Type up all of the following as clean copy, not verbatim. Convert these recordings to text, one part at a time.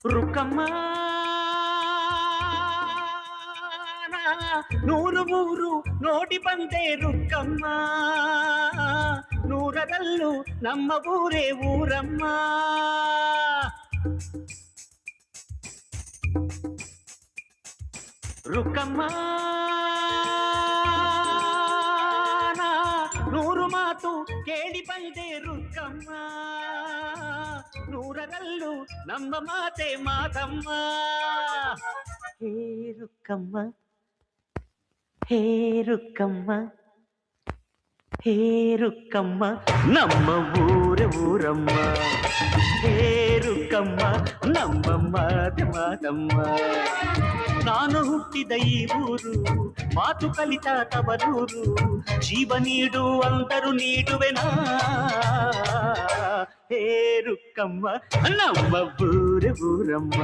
ರುಕ್ಕಮ್ಮ ನೂರು ಮೂರು ನೋಡಿ ಬಂದೆ ರುಕ್ಕಮ್ಮ, ನೂರರಲ್ಲೂ ನಮ್ಮ ಊರೇ ಊರಮ್ಮ. ರುಕ್ಕಮ್ಮ ನೂರು ಮಾತು ಕೇಳಿ ಬಂದೆ ರುಕ್ಕಮ್ಮ, ನೂರರಲ್ಲೂ ನಮ್ಮ ಮಾತೆ ಮಾತಮ್ಮ. ಹೇ ರುಕ್ಕಮ್ಮ, ಹೇ ರುಕ್ಕಮ್ಮ, ಹೇ ರುಕ್ಕಮ್ಮ, ನಮ್ಮ ಊರ ಊರಮ್ಮ. ಹೇ ರುಕ್ಕಮ್ಮ, ನಮ್ಮ ಮಾತೆ ಮಾತಮ್ಮ. ನಾನು ಹುಟ್ಟಿದ ಈ ಊರು, ಮಾತು ಕಲಿತ ತವರೂರು, ಜೀವ ನೀಡು ಅಂದರು ನೀಡುವೆನಾ. ಹೇ ರುಕ್ಕಮ್ಮ, ನಮ್ಮ ಊರ ಊರಮ್ಮ.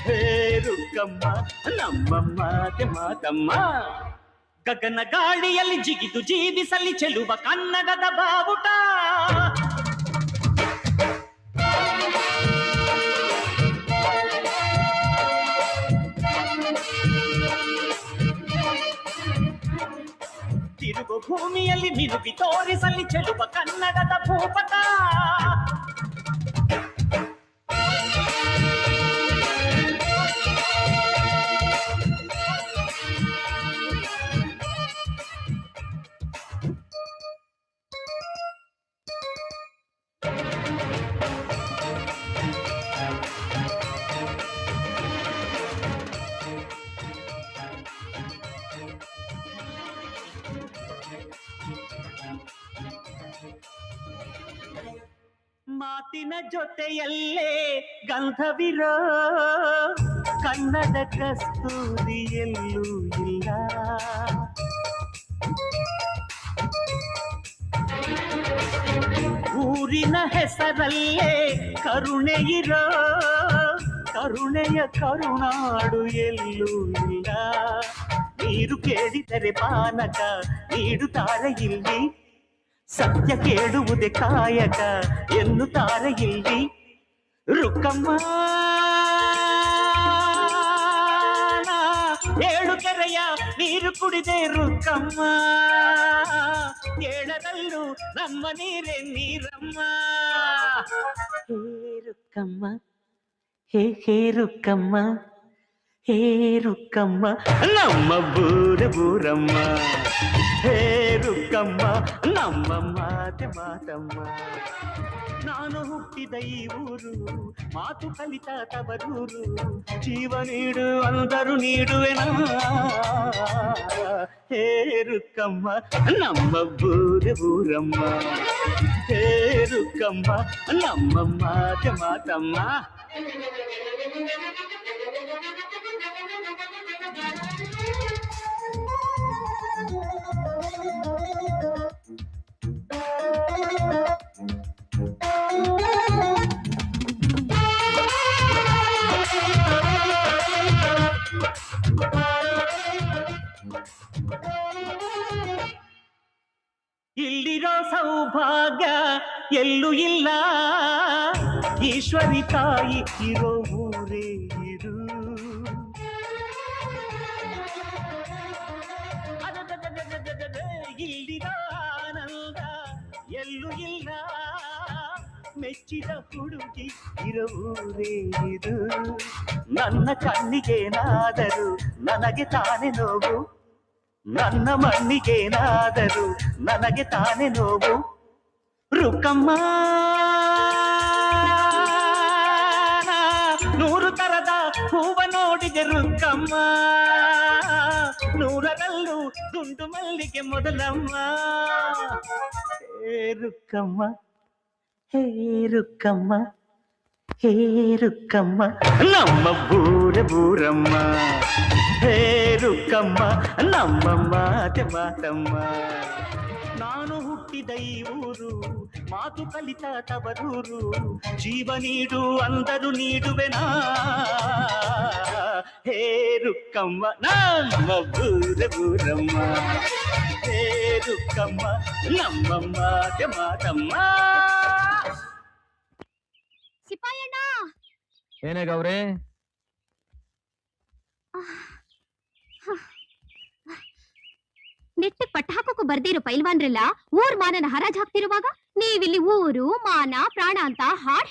ಹೇ ರುಕ್ಕಮ್ಮ, ನಮ್ಮ ಮಾತೆ ಮಾತಮ್ಮ. ಗಗನ ಗಾಳಿಯಲ್ಲಿ ಜಿಗಿದು ಜೀವಿಸಲಿ ಚೆಲುವ ಕನ್ನಡದ ಬಾವುಟ. ತಿರುಗು ಭೂಮಿಯಲ್ಲಿ ಮಿನುಗಿ ತೋರಿಸಲಿ ಚೆಲುವ ಕನ್ನಡದ ಭೂಪಟ. ಮಾತಿನ ಜೊತೆಯಲ್ಲೇ ಗಂಧವಿರೋ ಕನ್ನಡ ಕಸ್ತೂರಿ ಎಲ್ಲೂ ಇಲ್ಲ. ಊರಿನ ಹೆಸರಲ್ಲೇ ಕರುಣೆ ಇರೋ ಕರುಣೆಯ ಕರುನಾಡು ಎಲ್ಲೂ ಇಲ್ಲ. ನೀರು ಕೇಳಿದರೆ ಪಾನಕ ನೀಡುತ್ತಾರೆ ಇಲ್ಲಿ, ಸತ್ಯ ಕೇಳುವುದೇ ಕಾಯಕ ಎನ್ನುತ್ತಾರೆ ಇಲ್ಲಿ. ರುಕ್ಕಮ್ಮ ಏಳು ಕೆರೆಯ ನೀರು ಕುಡಿದೆ ರುಕ್ಕಮ್ಮ, ಏಳರಲ್ಲೂ ನಮ್ಮ ನೀರೇ ನೀರಮ್ಮ. ಹೇ ರುಕ್ಕಮ್ಮ, ಹೇ ಹೇ ರುಕ್ಕಮ್ಮ, ಹೇ ರುಕ್ಕಮ್ಮ, ನಮ್ಮ ಊರ ಊರಮ್ಮ. ಹೇ ರುಕ್ಕಮ್ಮ, ನಮ್ಮ ಮಾತೆ ಮಾತಮ್ಮ. ನಾನು ಹುಟ್ಟಿದ ಈ ಊರು, ಮಾತು ಕಲಿತ ತವರೂರು, ಜೀವ ನೀಡು ಅಂದರು ನೀಡುವೆನಾ. ಹೇ ರುಕ್ಕಮ್ಮ, ನಮ್ಮ ಊರ ಊರಮ್ಮ. ಹೇ ರುಕ್ಕಮ್ಮ, ನಮ್ಮ ಮಾತೆ ಮಾತಮ್ಮ. ಇಲ್ಲಿರೋ ಸೌಭಾಗ್ಯ ಎಲ್ಲೂ ಇಲ್ಲ, ಈಶ್ವರಿ ತಾಯಿ ಇರೋ ಊರೇ ಇರು. ಇಲ್ಲಿರೋ ಆನಂದ ಎಲ್ಲೂ ಇಲ್ಲ, ಮೆಚ್ಚಿದ ಹುಡುಗಿ ಇರೋ ಊರೇ ಇದು. ನನ್ನ ಕಣ್ಣಿಗೇನಾದರೂ ನನಗೆ ತಾನೇ ನೋವು, ನನ್ನ ಮಣ್ಣಿಗೇನಾದರೂ ನನಗೆ ತಾನೇ ನೋವು. ರುಕ್ಕಮ್ಮ ನೂರು ತರದ ಹೂವ ನೋಡಿದೆ ರುಕ್ಕಮ್ಮ, ನೂರರಲ್ಲೂ ದುಂಡು ಮಲ್ಲಿಗೆ ಮೊದಲಮ್ಮ. ಹೇ ರುಕ್ಕಮ್ಮ, ಹೇ ರುಕ್ಕಮ್ಮ, ಹೇ ರುಕ್ಕಮ್ಮ, ನಮ್ಮ ಊರ ಊರಮ್ಮ. ಹೇ ರುಕ್ಕಮ್ಮ, ನಮ್ಮ ಮಾತೆ ಮಾತಮ್ಮ. ನಾನು ಹುಟ್ಟಿದ ಈ ಊರು, ಮಾತು ಕಲಿತ ತವರೂರು, ಜೀವ ನೀಡು ಅಂದರು ನೀಡುವೆನಾ. ಹೇ ರುಕ್ಕಮ್ಮ, ನಮ್ಮ ಊರ ಊರಮ್ಮ. ಹೇ ರುಕ್ಕಮ್ಮ, ನಮ್ಮ ಮಾತೆ ಮಾತಮ್ಮ. ಸಿಪಾಯಣ್ಣ, ಏನೇ ಗೌರಿ? ನೆಟ್ಟಿಗೆ ಪಟ್ಟ ಹಾಕೋಕು ಬರ್ದಿರೋ ಪೈಲ್ವಾನ್ರೆಲ್ಲ ಊರ್ ಮಾನನ ಹರಾಜ್ ಹಾಕ್ತಿರುವಾಗ ನೀವಿಲ್ಲಿ ಊರು ಮಾನ ಪ್ರಾಣ ಅಂತ ಹಾಡ್